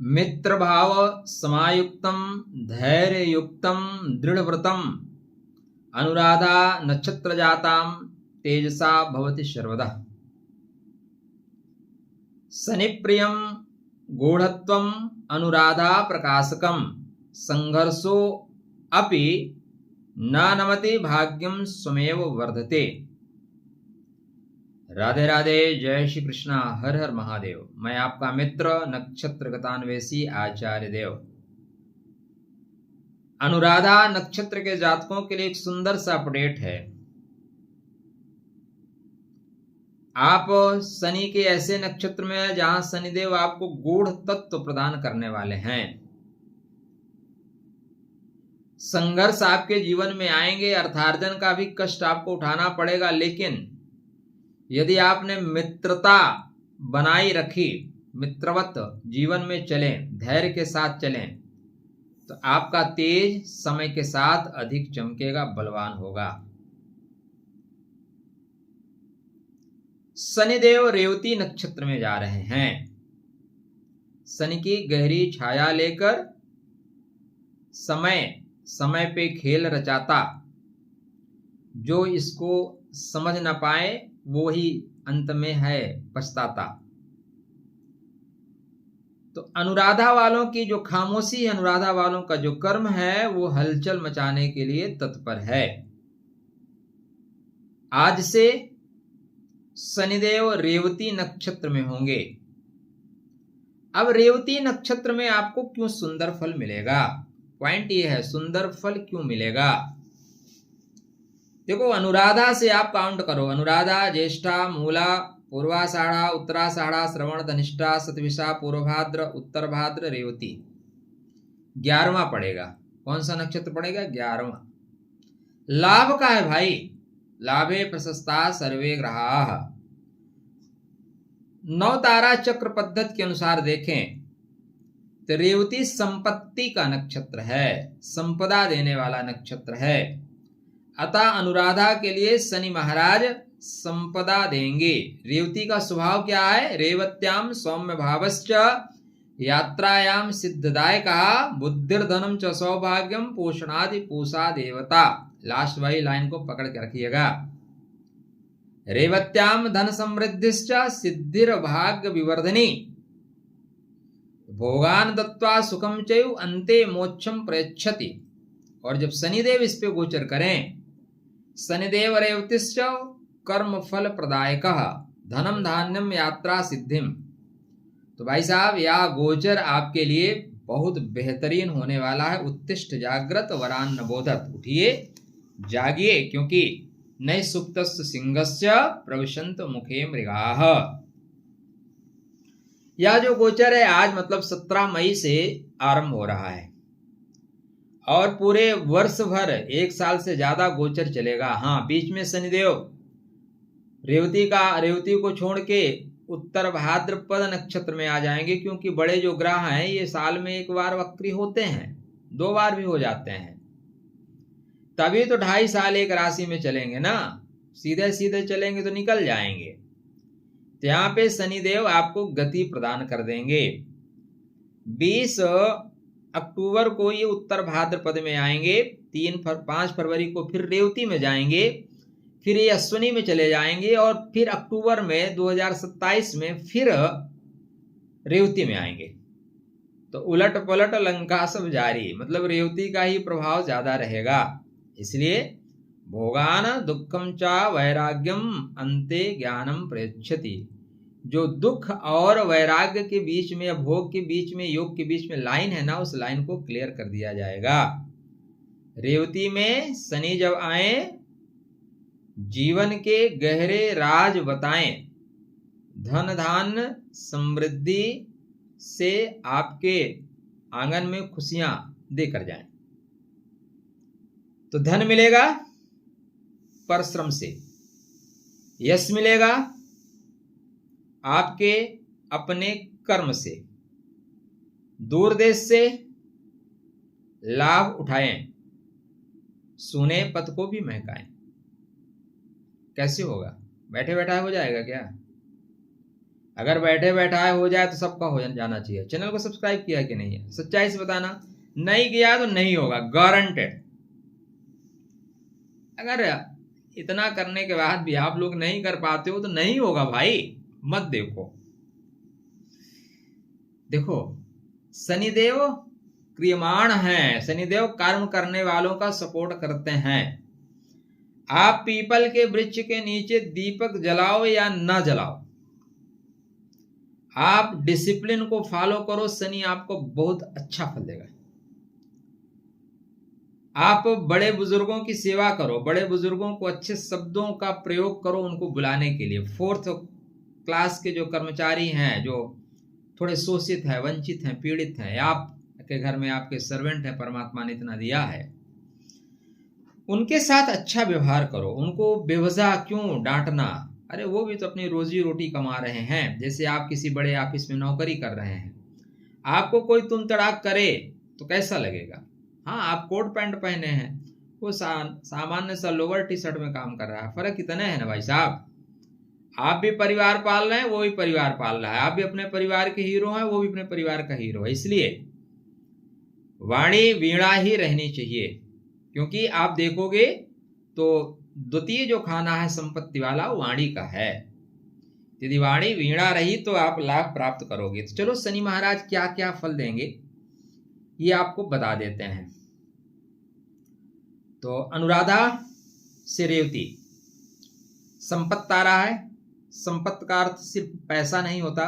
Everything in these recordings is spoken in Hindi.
मित्र भाव समायुक्तम धैर्ययुक्तम दृढ़व्रतम अनुराधा नक्षत्र जाताम तेजसा भवति सर्वदा। शनिप्रियम गूढ़त्वम अनुराधा प्रकाशकम संघर्षो अपि न नमते भाग्यम स्वमेव वर्धते। राधे राधे, जय श्री कृष्णा, हर हर महादेव। मैं आपका मित्र नक्षत्र गतान्वेषी आचार्य देव। अनुराधा नक्षत्र के जातकों के लिए एक सुंदर सा अपडेट है। आप शनि के ऐसे नक्षत्र में हैं जहां शनिदेव आपको गूढ़ तत्व प्रदान करने वाले हैं। संघर्ष आपके जीवन में आएंगे, अर्थार्जन का भी कष्ट आपको उठाना पड़ेगा, लेकिन यदि आपने मित्रता बनाई रखी, मित्रवत जीवन में चलें, धैर्य के साथ चलें, तो आपका तेज समय के साथ अधिक चमकेगा, बलवान होगा। शनिदेव रेवती नक्षत्र में जा रहे हैं। शनि की गहरी छाया लेकर समय पे खेल रचाता, जो इसको समझ न पाए वो ही अंत में है पछताता। तो अनुराधा वालों की जो खामोशी है, अनुराधा वालों का जो कर्म है, वो हलचल मचाने के लिए तत्पर है। आज से शनिदेव रेवती नक्षत्र में होंगे। अब रेवती नक्षत्र में आपको क्यों सुंदर फल मिलेगा? पॉइंट ये है, सुंदर फल क्यों मिलेगा? देखो, अनुराधा से आप काउंट करो। अनुराधा, ज्येष्ठा, मूला, पूर्वाषाढ़ा, उत्तराषाढ़ा, श्रवण, धनिष्ठा, शतभिषा, पूर्वभाद्र, उत्तर भाद्र, रेवती। 11वां पड़ेगा। कौन सा नक्षत्र पड़ेगा? 11वां। लाभ का है भाई, लाभे प्रशस्ता सर्वे ग्रहाः। 9 तारा चक्र पद्धति के अनुसार देखें तो रेवती संपत्ति का नक्षत्र है, संपदा देने वाला नक्षत्र है। अतः अनुराधा के लिए शनि महाराज संपदा देंगे। रेवती का स्वभाव क्या है? रेवत्याम सौम्य भावश्च यात्रायाम सिद्धदायका बुद्धिर्धनम च सौभाग्यम पोषणादि पूषा देवता। लास्ट वाली लाइन को पकड़ के रखिएगा। रेवत्याम धन समृद्धिश्च सिद्धिर भाग्य विवर्धनी भोगान दत्वा सुखम चैव अन्ते मोक्षम प्रयच्छति। और जब शनिदेव इस पे गोचर करें, शनिदेव रेवतिश्च कर्म फल प्रदायकः धनम धान्यम यात्रा सिद्धिम, तो भाई साहब यह गोचर आपके लिए बहुत बेहतरीन होने वाला है। उत्तिष्ठ जागृत वरान्न बोधत, उठिए जागिए, क्योंकि नए सुप्तस्य सिंहस्य प्रविशंत मुखे मृगाः। यह जो गोचर है आज मतलब 17 मई से आरंभ हो रहा है और पूरे वर्ष भर 1 साल से ज्यादा गोचर चलेगा। हाँ, बीच में शनिदेव रेवती को छोड़ के उत्तर भाद्रपद नक्षत्र में आ जाएंगे, क्योंकि बड़े जो ग्रह हैं ये साल में 1 बार वक्री होते हैं, 2 बार भी हो जाते हैं। तभी तो 2.5 साल एक राशि में चलेंगे ना, सीधे सीधे चलेंगे तो निकल जाएंगे। तो यहाँ पे शनिदेव आपको गति प्रदान कर देंगे। 20 अक्टूबर को ये उत्तर भाद्रपद में आएंगे, 5 फरवरी को फिर रेवती में जाएंगे, फिर ये अश्विनी में चले जाएंगे और फिर अक्टूबर में 2027 में फिर रेवती में आएंगे। तो उलट पलट लंका सब जारी, मतलब रेवती का ही प्रभाव ज्यादा रहेगा। इसलिए भोगान दुखम चा वैराग्यम अन्ते ज्ञानम प्रयच्छति। जो दुख और वैराग्य के बीच में या भोग के बीच में, योग के बीच में लाइन है ना, उस लाइन को क्लियर कर दिया जाएगा। रेवती में शनि जब आए, जीवन के गहरे राज बताएं, धन धान्य समृद्धि से आपके आंगन में खुशियां देकर जाएं। तो धन मिलेगा परिश्रम से, यश मिलेगा आपके अपने कर्म से, दूर देश से लाभ उठाएं, सुने पथ को भी महकाएं। कैसे होगा? बैठे बैठा हो जाएगा क्या? अगर बैठे बैठाए हो जाए तो सबका हो जाना चाहिए। चैनल को सब्सक्राइब किया कि नहीं है, सच्चाई से बताना। नहीं किया तो नहीं होगा, गारंटेड। अगर इतना करने के बाद भी आप लोग नहीं कर पाते हो तो नहीं होगा भाई, मत देखो। देखो, शनिदेव क्रियमाण हैं, शनिदेव कर्म करने वालों का सपोर्ट करते हैं। आप पीपल के वृक्ष के नीचे दीपक जलाओ या ना जलाओ, आप डिसिप्लिन को फॉलो करो, शनि आपको बहुत अच्छा फल देगा। आप बड़े बुजुर्गों की सेवा करो, बड़े बुजुर्गों को अच्छे शब्दों का प्रयोग करो उनको बुलाने के लिए। 4th क्लास के जो कर्मचारी हैं, जो थोड़े शोषित हैं, वंचित हैं, पीड़ित हैं, आपके घर में आपके सर्वेंट हैं, परमात्मा ने इतना दिया है, उनके साथ अच्छा व्यवहार करो। उनको बेवजह क्यों डांटना? अरे वो भी तो अपनी रोजी रोटी कमा रहे हैं। जैसे आप किसी बड़े ऑफिस में नौकरी कर रहे हैं, आपको कोई तुम तड़ाक करे तो कैसा लगेगा? हाँ, आप कोट पैंट पहने हैं, वो सामान्य सा लोअर टी शर्ट में काम कर रहा है, फर्क इतना है ना भाई साहब। आप भी परिवार पाल रहे हैं, वो भी परिवार पाल रहा है। आप भी अपने परिवार के हीरो हैं, वो भी अपने परिवार का हीरो है। इसलिए वाणी वीणा ही रहनी चाहिए, क्योंकि आप देखोगे तो द्वितीय जो खाना है संपत्ति वाला वाणी का है। यदि वाणी वीणा रही तो आप लाभ प्राप्त करोगे। तो चलो, शनि महाराज क्या क्या फल देंगे ये आपको बता देते हैं। तो अनुराधा से रेवती, संपत्ति आ रहा है। संपत्ति का अर्थ सिर्फ पैसा नहीं होता,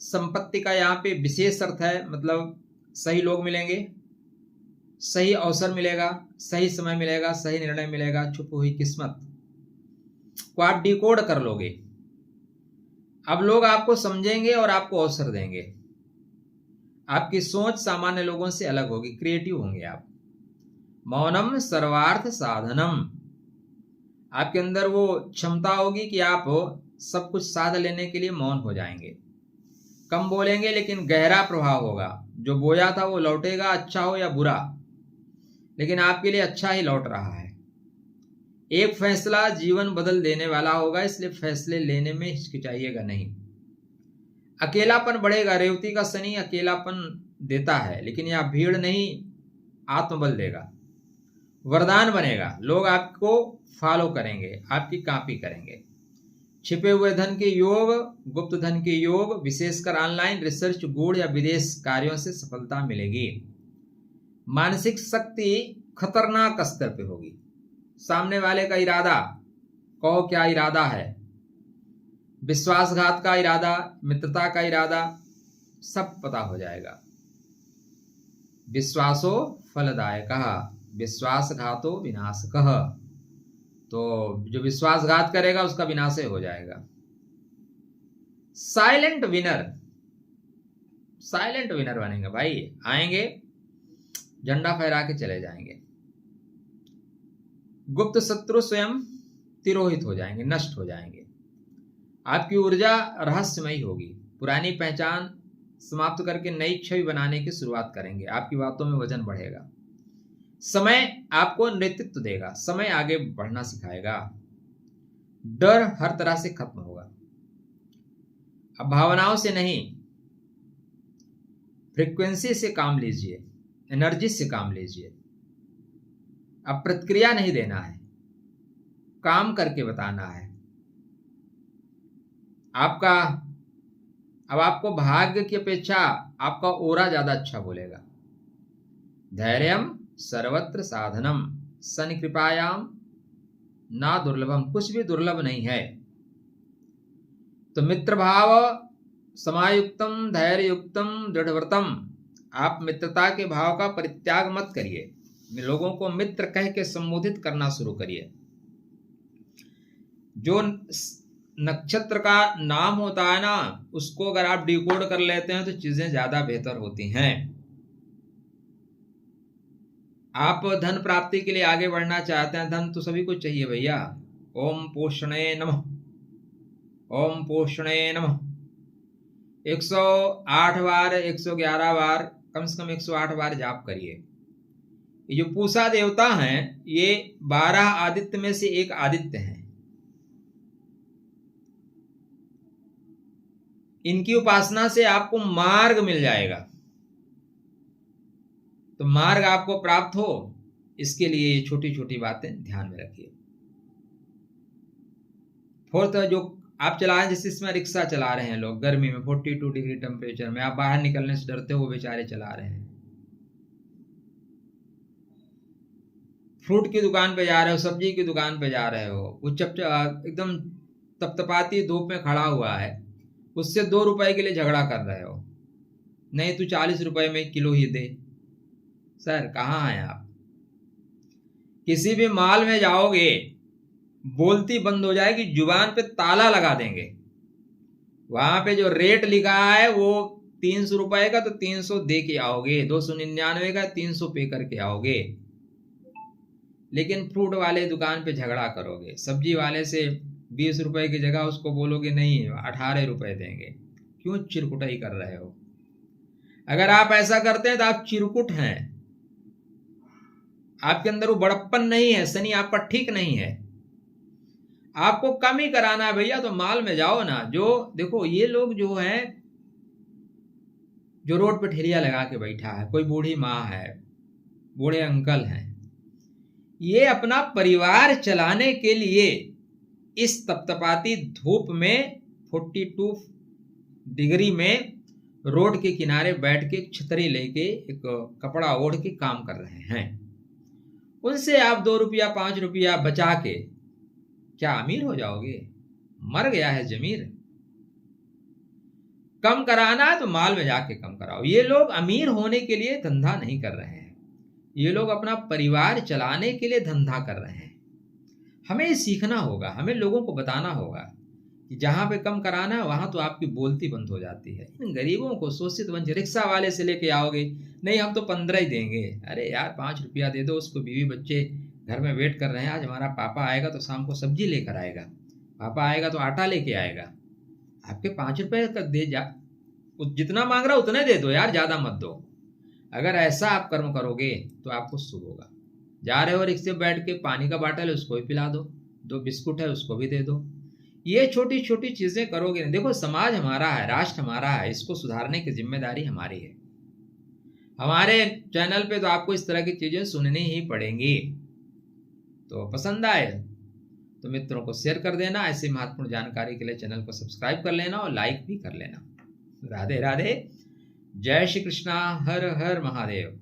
संपत्ति का यहाँ पे विशेष अर्थ है, मतलब सही लोग मिलेंगे, सही अवसर मिलेगा, सही समय मिलेगा, सही निर्णय मिलेगा, छुपी हुई किस्मत को आप डिकोड कर लोगे। अब लोग आपको समझेंगे और आपको अवसर देंगे। आपकी सोच सामान्य लोगों से अलग होगी, क्रिएटिव होंगे आप। मौनम सर्वार्थ साधनम, आपके अंदर वो क्षमता होगी कि आप सब कुछ साध लेने के लिए मौन हो जाएंगे। कम बोलेंगे लेकिन गहरा प्रभाव होगा। जो बोया था वो लौटेगा, अच्छा हो या बुरा, लेकिन आपके लिए अच्छा ही लौट रहा है। एक फैसला जीवन बदल देने वाला होगा, इसलिए फैसले लेने में हिचकिचाइएगा नहीं। अकेलापन बढ़ेगा। रेवती का शनि अकेलापन देता है, लेकिन यह भीड़ नहीं, आत्मबल देगा, वरदान बनेगा। लोग आपको फॉलो करेंगे, आपकी कॉपी करेंगे। छिपे हुए धन के योग, गुप्त धन के योग, विशेषकर ऑनलाइन रिसर्च, गूढ़ या विदेश कार्यों से सफलता मिलेगी। मानसिक शक्ति खतरनाक स्तर पे होगी। सामने वाले का इरादा, कहो क्या इरादा है, विश्वासघात का इरादा, मित्रता का इरादा, सब पता हो जाएगा। विश्वासो फलदायकः, विश्वासघातो विनाशकः। तो जो विश्वासघात करेगा उसका विनाश हो जाएगा। साइलेंट विनर, साइलेंट विनर बनेंगे भाई। आएंगे, झंडा फहरा के चले जाएंगे। गुप्त शत्रु स्वयं तिरोहित हो जाएंगे, नष्ट हो जाएंगे। आपकी ऊर्जा रहस्यमयी होगी। पुरानी पहचान समाप्त करके नई छवि बनाने की शुरुआत करेंगे। आपकी बातों में वजन बढ़ेगा। समय आपको नेतृत्व देगा, समय आगे बढ़ना सिखाएगा। डर हर तरह से खत्म होगा। अब भावनाओं से नहीं, फ्रीक्वेंसी से काम लीजिए, एनर्जी से काम लीजिए। अब प्रतिक्रिया नहीं देना है, काम करके बताना है। अब आपको भाग्य की अपेक्षा आपका ओरा ज्यादा अच्छा बोलेगा। धैर्यम सर्वत्र साधनम, शनि कृपायाम ना दुर्लभम, कुछ भी दुर्लभ नहीं है। तो मित्र भाव समायुक्तम धैर्ययुक्तम दृढ़व्रतम, आप मित्रता के भाव का परित्याग मत करिए। लोगों को मित्र कह के संबोधित करना शुरू करिए। जो नक्षत्र का नाम होता है ना, उसको अगर आप डिकोड कर लेते हैं तो चीजें ज्यादा बेहतर होती हैं। आप धन प्राप्ति के लिए आगे बढ़ना चाहते हैं, धन तो सभी को चाहिए भैया। ओम पोषणे नमः, ओम पोषणे नमः 108 बार, 111 बार, कम से कम 108 बार जाप करिए। ये जो पूषा देवता हैं, ये 12 आदित्य में से एक आदित्य हैं। इनकी उपासना से आपको मार्ग मिल जाएगा। तो मार्ग आपको प्राप्त हो, इसके लिए ये छोटी छोटी बातें ध्यान में रखिए। फोर्थ, जो आप चला रहे हैं, जैसे इसमें रिक्शा चला रहे हैं लोग गर्मी में 42 डिग्री टेम्परेचर में, आप बाहर निकलने से डरते हो, बेचारे चला रहे हैं। फ्रूट की दुकान पे जा रहे हो, सब्जी की दुकान पे जा रहे हो, वो एकदम तपतपाती धूप में खड़ा हुआ है, उससे 2 रुपए के लिए झगड़ा कर रहे हो, नहीं तू 40 रुपए में किलो ही दे। सर कहाँ हैं आप? किसी भी माल में जाओगे, बोलती बंद हो जाएगी, जुबान पे ताला लगा देंगे। वहां पे जो रेट लिखा है वो 300 रुपए का, तो 300 दे के आओगे, 299 का 300 पे करके आओगे। लेकिन फ्रूट वाले दुकान पे झगड़ा करोगे, सब्जी वाले से 20 रुपए की जगह उसको बोलोगे नहीं 18 रुपए देंगे। क्यों चिरकुटाई कर रहे हो? अगर आप ऐसा करते हैं तो आप चिरकुट हैं, आपके अंदर वो बड़प्पन नहीं है, शनि आपका ठीक नहीं है। आपको कम ही कराना है भैया, तो माल में जाओ ना। जो देखो ये लोग जो है, जो रोड पे ठेलिया लगा के बैठा है, कोई बूढ़ी माँ है, बूढ़े अंकल हैं, ये अपना परिवार चलाने के लिए इस तपतपाती धूप में 42 डिग्री में रोड के किनारे बैठ के छतरी लेके एक कपड़ा ओढ़ के काम कर रहे हैं। उनसे आप 2 रुपया 5 रुपया बचा के क्या अमीर हो जाओगे? मर गया है जमीर। कम कराना है तो माल में जाके कम कराओ। ये लोग अमीर होने के लिए धंधा नहीं कर रहे हैं, ये लोग अपना परिवार चलाने के लिए धंधा कर रहे हैं। हमें सीखना होगा, हमें लोगों को बताना होगा कि जहां पे कम कराना है वहां तो आपकी बोलती बंद हो जाती है। इन गरीबों को शोषित वंचित, रिक्शा वाले से लेके आओगे, नहीं हम तो 15 ही देंगे, अरे यार 5 रुपया दे दो उसको, बीवी बच्चे घर में वेट कर रहे हैं, आज हमारा पापा आएगा तो शाम को सब्जी लेकर आएगा, पापा आएगा तो आटा लेके आएगा, आपके 5 रुपये का दे जा, जितना मांग रहा उतने दे दो यार, ज्यादा मत दो। अगर ऐसा आप कर्म करोगे तो आपको शुभ होगा। जा रहे हो रिक्शे पे बैठ के, पानी का बाटल है उसको भी पिला दो, 2 बिस्कुट है उसको भी दे दो। ये छोटी छोटी चीजें करोगे ना, देखो समाज हमारा है, राष्ट्र हमारा है, इसको सुधारने की जिम्मेदारी हमारी है। हमारे चैनल पे तो आपको इस तरह की चीजें सुननी ही पड़ेंगी। तो पसंद आए तो मित्रों को शेयर कर देना, ऐसी महत्वपूर्ण जानकारी के लिए चैनल को सब्सक्राइब कर लेना और लाइक भी कर लेना। राधे राधे, जय श्री कृष्णा, हर हर महादेव।